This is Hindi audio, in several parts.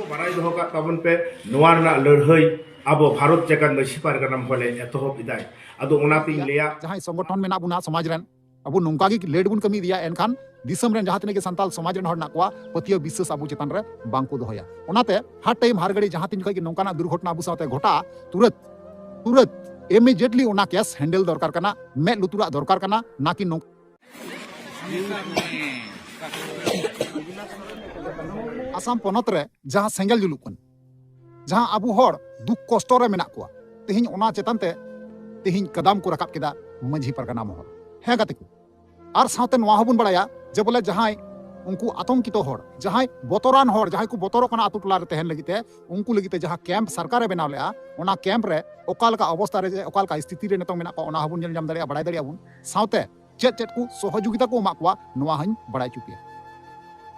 बाराय दो का तबन पे नोवारना लड़हई अब भारत जगत मछी पारगना हले एतहब इदाय अदो ओनाती लेया जहां संगठन में बुना समाज रेन अब नौका लेट बन कमी दिया एनखान दिसम रेन जहां तिनके संताल समाज रेन हर नाकवा पतिय विश्वास अब चेतन रे बांको दोहया ओनाते हर टाइम हर घड़ी जहां तिन खई नौकाना दुर्घटना अब साथे घटा तुरंत इमीडिएटली ओना केस हैंडल दरकार कना मे लुतुरा दरकार कना ना कि आसाम पनत रे जहां सेंगल जुलुक कन जहां अबु हर दुख कष्ट रे मेना को तेहिन ओना चेतन ते तेहिन कदम को रकाब केदा मंझी परगना महल है गाते को और साथे नवा हबुन बड़ाया जे बोले जहां उनको आतंकित हर जहां बतरान हर जहां को बतर कना आतु टोला रे तहन लगिते उनको लगिते जहां कैंप सरकार बनाव लेआ ओना कैंप रे ओकालका अवस्था रे ओकालका स्थिति रे नतong मेना को ओना हबुन जल जाम दाड़िया बड़ाय दाड़िया बुन साथे चेत को सहयोगिता को मा को नवा हन बड़ाय चुपिया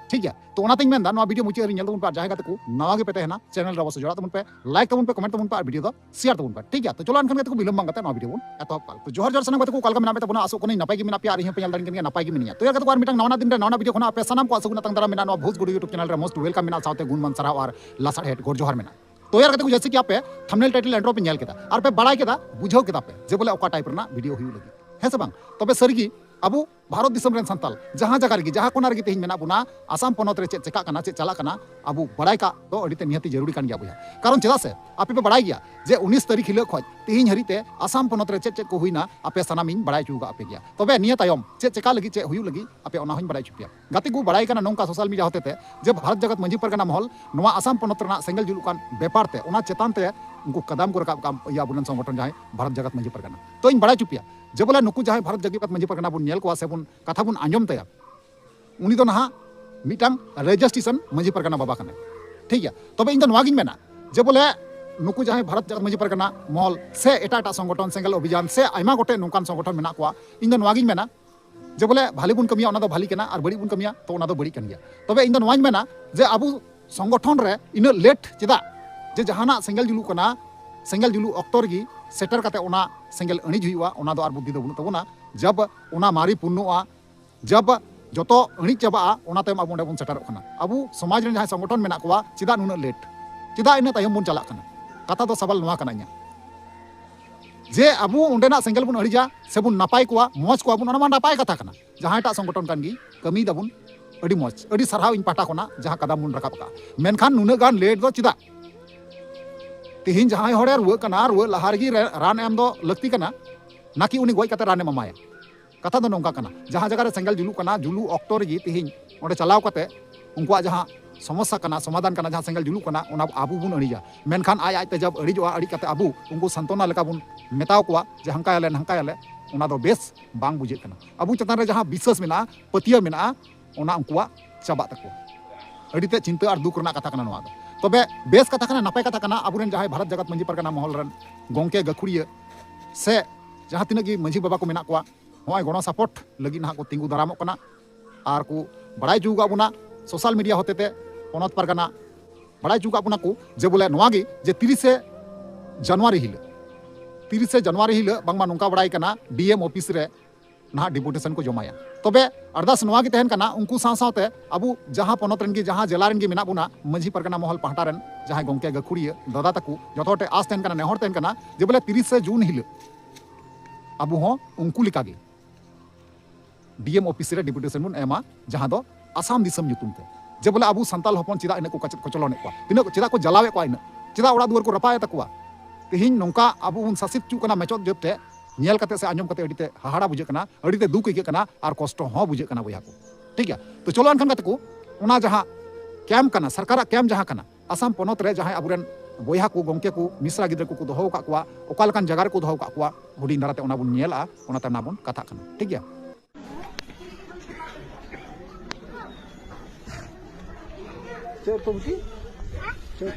ठीक है तो ओनाते मेनदा नवा वीडियो मुचे रियल तबन पे जहां गाते को नवा गे पे तहना चैनल रे अवश्य जोड़ा तबन पे लाइक तबन पे कमेंट तबन पे वीडियो दो शेयर तबन पे ठीक है तो चलो अनखन गाते को बिलम बांग गाते नवा वीडियो बन एतो पाल तो जोहर जोर सनम गाते को कालका मेना पे तबन आसो कोनी नपाय गे मेना पे आर पे दान के नपाय गे मिनिया तो यार गाते को आर मिटंग नवा दिन रे नवा वीडियो खना पे सनम को आसो गुना तंग दरा मेना नवा भोज गुडू यूट्यूब चैनल रे मोस्ट वेलकम मेना साथे गुण मन सराव और लासा हेड गोर जोहर मेना तो यार गाते को जैसे कि आपे थंबनेल टाइटल एंड्रो पे नेल केदा और पे बड़ाई केदा बुझाव केदा पे जे बोले ओका टाइप रना वीडियो हुई लगी है से बांग तबे सरगी अब भारत दिसम रेन संताल जहां जगह रे जहां कोना रे तेहिन मेना बुना आसाम पनत रे चेक चेका कना चेक चला कना अब बड़ाई का तो अडिते निहती जरूरी कान गया बुया कारण चेदा से आपे पे बड़ाई गया जे 19 तारीख हिलो खज तेहिन हरिते आसाम पनत रे चेक चेक को हुईना आपे सनामिन बड़ाई चुगा आपे गया तबे निया तायम चेक चेका लगी चेक हुयु लगी आपे ओना हन बड़ाई चुपिया गाते को बड़ाई कना नोंका सोशल मीडिया होतेते जे भारत जगत मंझी परगना महल नवा आसाम पनत रना सेंगल जुलुकान बेपार ते ओना चेतान ते उनको कदम को रकाब या बुलन संगठन जहां भारत जगत मंझी परगना तो इन बड़ाई चुपिया जे बोले नुकु जहां भारत जगत मंझी परगना बुन नेल को से बुन कथा बुन आंजम तया उनी तो नहा मिटांग रजिस्ट्रेशन मंझी परगना बाबा कने ठीक है तबे इन तो नवा गिन मेना जे बोले नुकु जहां भारत जगत मंझी परगना महल से एटा एटा संगठन सेंगल अभियान से आयमा गोटे नोंकान संगठन मेना को इन तो नवा गिन मेना जे बोले भाली बुन कमिया ओना दो भाली केना और बड़ी बुन कमिया तो ओना दो बड़ी कन गया तबे इन तो नवा मेना जे अबु संगठन रे इन लेट चेदा जे जहाना सेंगल जुलु कना सेंगल जुलु अक्तर गी सेटर काते ओना सेंगल अणिज हुआ ओना दो आर बुद्धि दो बुन तबना जब ओना मारी पुन्नुआ जब जतो अणिज चाबा ओना तम अब ओंडे बुन सेटर कना अबु समाज रे जहां संगठन मेना कोआ चिदा नुना लेट चिदा इन तायम बुन चला कना कथा दो सवाल नवा कना जे अबु ओंडेना सेंगल बुन अणिजा से बुन नापाय कोआ मौज कोआ बुन ओना मा नापाय कथा कना जहां टा संगठन कान गी कमी दबुन अडी मौज अडी सरहाव इन पाटा कोना जहां कदम बुन रकाब का मेनखान नुना गान लेट दो चिदा तिहिन जहां हड़े रुआ कना रुआ लहारगी रान एम दो लगती कना नाकि उनी गोय कते रान एमाया कथा दो नोंका कना जहां जगह रे सेंगल जुलु कना जुलु ऑक्टोर गी तिहिन ओंडे चलाव कते उनकुआ जहां समस्या कना समाधान कना जहां सेंगल जुलु कना ओना आबु बुन अड़िया मेनखान आय आय ते जब अड़िजोआ अड़ी कते आबु उनको संतोना लेका बुन मेताव कोआ जे हंका याले ओना दो बेस बांग बुझे कना आबु चतान रे जहां विश्वास मेना पतिया मेना ओना उनकुआ चाबा तको अड़ीते चिंता और दुख रना कथा कना नवा दो तबे बेस कथा कना नपाय कथा कना अबुरेन जहां भारत जगत मंझी परगना महल रन गोंके गखुड़िया से जहां तिना की मंझी बाबा को मेना कोआ होय गणो सपोर्ट लगी ना को तिंगु दारामो कना आर को बड़ाई जुगा बुना सोशल मीडिया होतेते पनत परगना बड़ाई जुगा बुना को जे बोले नवागी जे 30 जनवरी हिल बांगमा नोंका बड़ाई कना डीएम ऑफिस रे ना डिपुटेशन को जमाया तबे अरदास नवा की तहन कना उनको साथे अबु जहां पनत रन की जहां जिला रन की मेना बुना मंझी परगना महल पहाटा रन जहां गोंके गखुड़िया दादा तकु जतोटे आस तहन कना नेहर तहन कना जे बोले 30 जून हिल अबु हो उनको लिका गे डीएम ऑफिस रे डिपुटेशन बुन एमा जहां दो आसाम दिसम nyutum ते जे बोले अबु संताल हपन चिदा इन को कचलने को तिना चिदा को जलावे को इन चिदा ओड़ा दुआर को रपाय तकुआ तिहिन नोंका अबु उन शासित चु कना मेचोत जबते नेल कते से आंजम कते अडीते हाहाड़ा बुझे कना अडीते दुख इके कना और कष्ट हो बुझे कना बया को ठीक है तो चलो अनखन कते को ओना जहां कैम्प कना सरकार कैम्प जहां कना आसाम पनत रे जहां अबुरेन बोया को गोंके को मिश्रा गिद्र को दोहो का कुआ ओकालकान जगार को दोहो का कुआ हुडी नाराते ओना बुन नेला ओना ता ना बुन कथा कना ठीक है चल तुमकी चल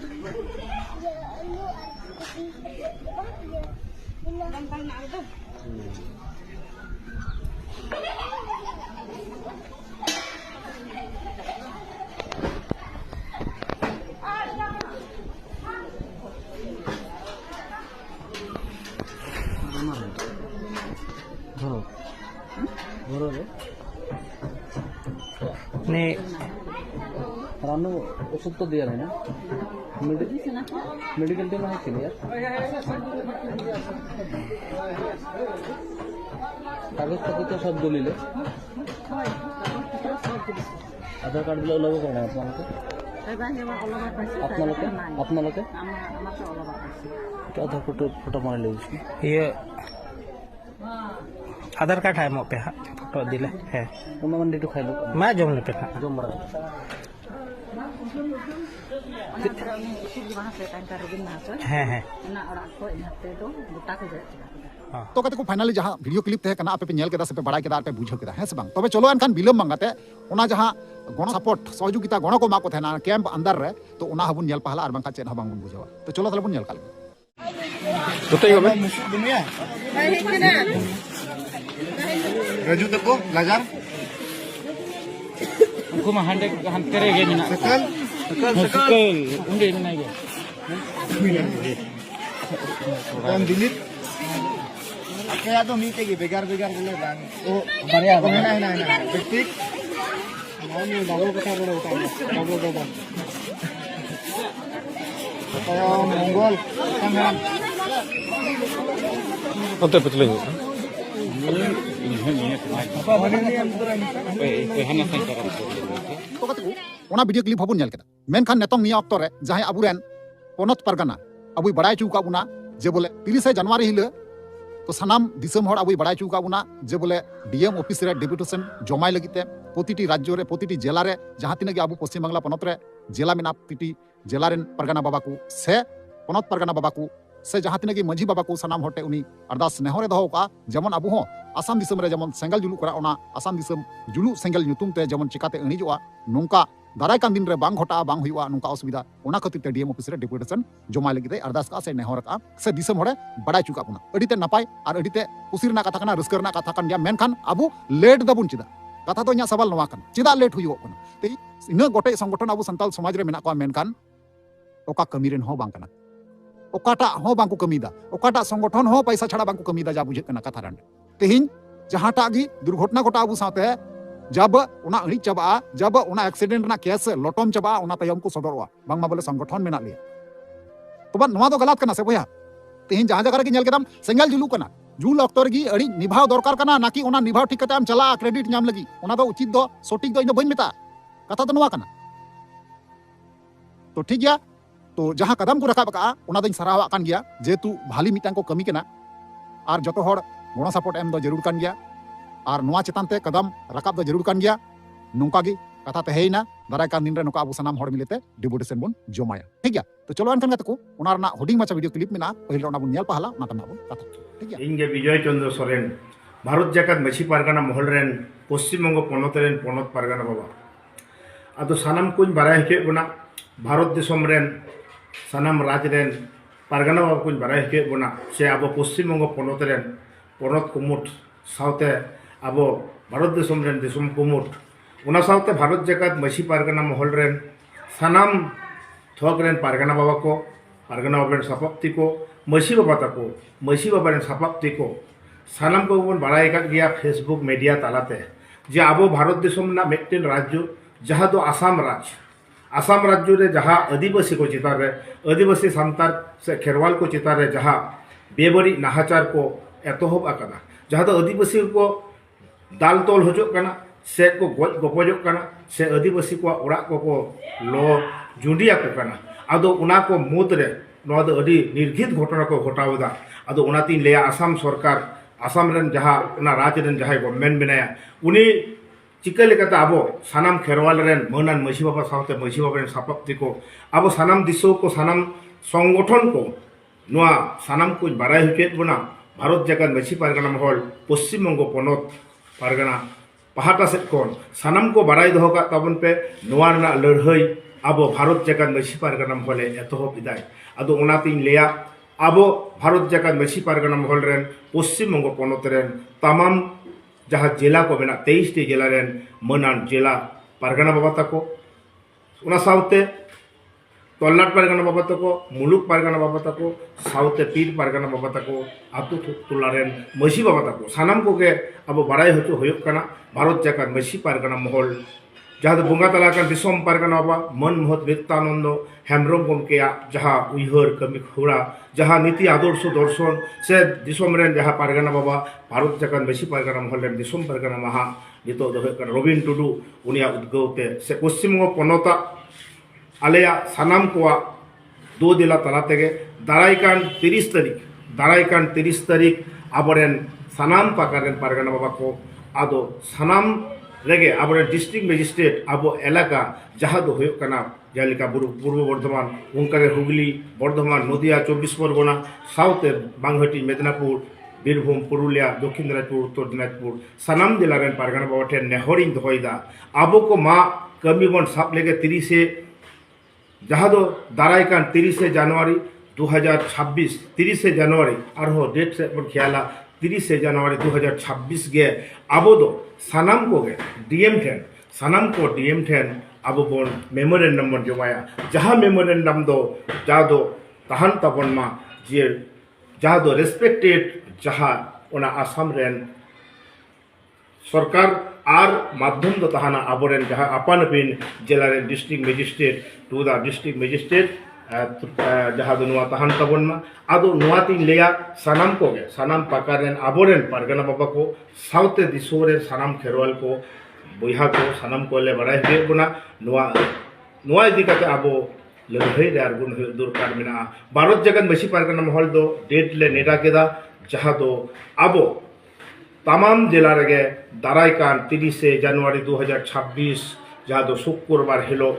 nih रानू ओषुध तो दिया है ना मेडिकल टीम है क्लियर कागज पत्र तो सब दलिल आधार कार्ड दिले ওলাব করে না আপনাকে आधार फोटो मार ले ये आधार कार्ड है मो पे हाँ फोटो दिले है उन्होंने मंडी तो खाई लो मैं जम लेते हाँ जो मरा है तो कहते को फाइनली जहां वीडियो क्लिप तहे कना आपे पे नेल केदा से पे बड़ाई केदा पे बुझो केदा है से बांग तबे चलो एनखान बिलम मंगाते ओना जहां गण सपोर्ट सहयोगिता गण को मा को थेना कैंप अंदर रे तो ओना हबुन नेल पहला आर बांका चेन हबांग बुन बुझावा तो चलो तले बुन नेल काल তোতেই হবে রাজু দেখো লাজার उनको मह हंते रे गे मिना सकल उंडे मिना गे dan dilit kaya to mite gi begar gole bang o बढ़िया na betik mau double kata bolo double kaya monggol tangan ओते पतले हो तो कहते को ओना वीडियो क्लिप हबुन नेल केदा मेनखान नेतोंग निया ऑक्टो रे जहां अबुरेन पोनत परगना अबुई बड़ाई चुका बुना जे बोले 30 जनवरी हिले तो सानाम दिसम हर अबुई बड़ाई चुका बुना जे बोले डीएम ऑफिस रे डेपुटेशन जमाय लगिते प्रतिटी राज्य रे प्रतिटी जिला रे जहां तिना अबु पश्चिम बांग्ला पनत रे जिला मेना प्रतिटी जिला रेन परगना बाबा को से पनत परगना बाबा को से जहां तिना मंझी बाबा को सानाम हटे उनी अरदास नेहरे दहो का जेमन अबु हो आसाम दिसम रे जेमन सेंगल जुलू करा ओना आसाम दिसम जुलू सेंगल नुतुम ते जेमन चिकाते अणिजोआ नोंका दाराय कान दिन रे बांग घटा बांग हुआ नोंका असुविधा ओना खातिर ते डीएम ऑफिस रे डेपुटेशन जमा लगिते अरदास का से नेहर का से दिसम हरे बड़ाय चुका बुना अडिते नपाय आर अडिते कुसिरना कथा कना रस्करना कथा कन गया मेनखान अबु लेट दबुन चिदा कथा तो nya सवाल नवा कन चिदा लेट हुयो कना ते इना गोटे संगठन अबु संताल समाज रे मेना को मेनखान ओका कमी रेन हो बांग कना ओकाटा हो बांको कमीदा ओकाटा संगठन हो पैसा छाड़ा बांको कमीदा जा बुझे कना कथा रन तेहिन जहाटा गी दुर्घटना घटा अबु साथे जब उना अड़ी चबा जब उना एक्सीडेंट ना केस लटम चबा उना तयम को सदरवा बांगमा बोले संगठन मेना लिया तो बा नवा तो गलत कना से भैया तेहिन जहां जगह रे नेल केदम सेंगल जुलू कना जुल ऑक्टर गी अड़ी निभाव दरकार कना नाकि उना निभाव ठीक कते हम चला क्रेडिट नाम लगी उना दो उचित दो सटीक दो इन बइन मेता कथा तो नवा कना तो ठीक गया तो जहां कदम को रखा बका उना दो सराहवा कान गया जेतु भाली मिटांग को कमी कना आर जतो हर गण सपोर्ट एम दो जरूर कान गया और नवा चेतान ते कदम रकाब दो जरूर कान गया नोंका गी कथा ते हेइना दाराय कान दिन रे नोका अबु सनाम हड़ मिलेते डिबुटेशन बन जमाया ठीक गया तो चलो अनकन कते को ओना रना हुडिंग माचा वीडियो क्लिप मेना पहिल ओना बन नेल पहला ओना तना बन कथा ठीक गया इंगे विजय चंद्र सोरेन भारत जाकात मछी पारगाना महल रेन पश्चिम बंग पनत रेन पनत पारगाना बाबा आदो सानाम कुन बाराय के बना भारत दिसम रेन सानाम राज रेन पारगाना बाबा कुन बाराय के बना से अब पश्चिम बंग पनत रेन पनत कुमुट साउते अब भारत दिसम रेन दिसम कुमुट उना साउते भारत जाकात मछी पारगाना महल रेन सानाम थोक रेन पारगाना बाबा को पारगाना बाबा रेन सपक्ति को मछी बाबा तको मछी बाबा रेन सपक्ति को सानाम को बन बाराय का गया फेसबुक मीडिया तालाते जे अब भारत दिसम ना मेटेन राज्य जहाँ दो आसाम राज्य रे जहाँ आदिवासी को चितार रे आदिवासी सांतार से खेरवाल को चितार रे जहाँ बेबरी नाहाचार को एतहब आकना जहाँ तो आदिवासी को दाल तोल हजोग कना से को गज गपजोग कना से आदिवासी को ओड़ा को लो जुंडिया को कना आदो उना को मुद रे नवा दो अडी निर्घित घटना को घटावदा आदो उनाती लेया आसाम सरकार आसाम रेन जहाँ उना राज्य रेन जहाँ गवर्नमेंट बनाया उनी चिका लेकाते अब सानाम खेरवाल रेन मनान मछी बाबा साथे मछी बाबा रेन सपक्ति को अब सानाम दिसो को सानाम संगठन को नवा सानाम को बाराय हुकेत बना भारत जाकात मछी पारगाना महल पश्चिम बंग पनत पारगाना पहाटा सेट कोन सानाम को बाराय दहो का तबन पे नवा रना लड़हई अब भारत जाकात मछी पारगाना महल एतहब इदाय आदो उनातिन लेया अब भारत जाकात मछी पारगाना महल रेन पश्चिम बंग पनत रेन तमाम जहाँ जिला को मेना 23 जिला रेन मनान जिला पारगाना बाबा तको उना साउते तलनाट पारगाना बाबा तको मुलुक पारगाना बाबा तको साउते पीर पारगाना बाबा तको आतु तुला रेन मछी बाबा तको सानाम को के अब बाराय हचो होयोग कना भारत जाकात मछी पारगाना महल जहाँ दो बंगा तला kan दिसोम पारगाना बाबा मन महत नित्यानंद हेम्ब्रम गमकेया जहाँ उइहर कमी हुरा जहाँ नीति आदर्श दर्शन से दिसोम रेन जहाँ पारगाना बाबा भारत जाकान मेसी पारगाना महल रेन दिसोम पारगाना महा नितो दो हुयuk kana रबिन टुडू उनिया उद्गौते से पश्चिम बंग पनता आलेया सानाम कोआ 2 जिला तला तेगे दारायकान 30 तारीख आबरेन सानाम पाकारेन पारगाना बाबा को आदो सानाम रेगे आबरेन डिस्ट्रिक्ट मजिस्ट्रेट आबो एलाका जहाँ दो हुयuk kana जेलिका पूर्व बर्धमान उनकागे हुगली बर्धमान नदिया 24 परगना साउथ बांगहटी मेदिनीपुर बीरभूम पुरुलिया दक्षिण दिनाजपुर उत्तर दिनाजपुर सानाम जिला रेन पारगाना बाबा ठेन नेहरिंग दोहयदा आबो को मा कमी बन साब लेगे 30 जहाँ दो दारायकान 30 जनवरी 2026 30 जनवरी आरो डेट से बन ख्याला 30 जनवरी 2026 गे आबो दो सानाम को गे डीएम ठेन सानाम को डीएम ठेन आबो बन मेमोरेंडम बन जमाया जहाँ मेमोरेंडम दो जा दो तहन तबन मा जे जहाँ दो रेस्पेक्टेड जहाँ ओना आसाम रेन सरकार आर माध्यम दो तहाना आबोरेन जहाँ आपान पिन जिला रेन district magistrate to the district magistrate जहाँ दो नुआ तहान तबन मा आदो नुआ तीन लेया सानाम को गे सानाम पाकारेन आबोरेन पारगाना बाबा को साउथ दिसोरे सानाम खेरवाल को बोहा को सानाम को ले बड़ाई दे बुना नुआ इदी काते आबो लड़ाई रे आर गुन दरकार मेना भारत जगत मेसी पारगाना महल दो डेट ले नेटा केदा जहाँ दो आबो तमाम जिला रेगे दारायकान 30 जनवरी 2026 जहाँ दो शुक्रवार हिलो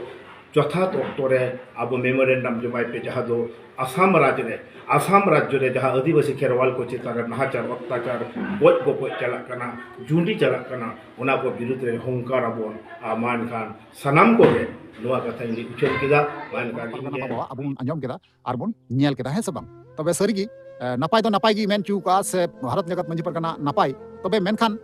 यथात अक्टोरे अब मेमोरेंडम जमाय पे जहाँ दो आसाम राज्य रे जहाँ आदिवासी खेरवाल को चितार नाहाचार अत्याचार गज गपज चलना जुंडी चलना उना को विरुद्ध रे हंकार आबोन मान खान सानाम को गे नुआ कथा इंदी उछल केदा मान खान इंगे abun anjom keda arbon nyel keda he sabang tobe sarigi napai do napai gi men chu ka se bharat jagat manji pargana napai tobe menkhan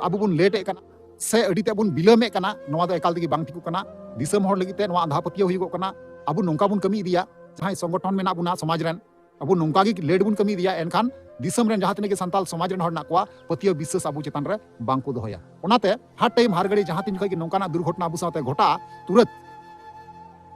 abu bun late e kana se adi te bun bilame kana noa do ekal tegi bang thiku kana disam hor lagi te noa andha patiya huyugo kana abu nongka bun kami idiya jahai संगठन में बना समाज रेन अब नौका की लेट बन कमी दिया एनखान दिसम रेन जहाँ तक सानताल समाज रेन हर ना कोआ पतिया विश्वास आबू चेतन रे बांग को दोहया ओनाते हर टाइम हर घड़ी जहाँ तीन खई नौका दुर्घटना आबू साथे घटा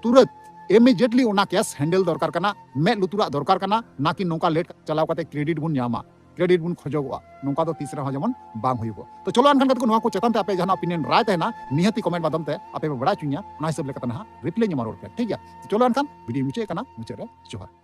तुरंत इमीडिएटली ओना केस हैंडल दरकार कना मे लुतुरा दरकार कना ना कि नौका लेट चलाव काते क्रेडिट बुन न्यामा क्रेडिट बुन खोजोगवा नौका तो तीसरा जेमन बांग हुइबो तो चलो अनखान को नोआ को चेतन ते आपे जहां ओपिनियन राय तेना निहति कमेंट माध्यम ते आपे बड़ा चुनिया ना हिसाब लेकतना रिप्लाई ᱧᱟᱢᱟ ᱨᱚᱲ ᱯᱮ ᱴᱷᱤᱠ ᱜᱮᱭᱟ चलो अनखान वीडियो मुचे कना मुचे रे जोहार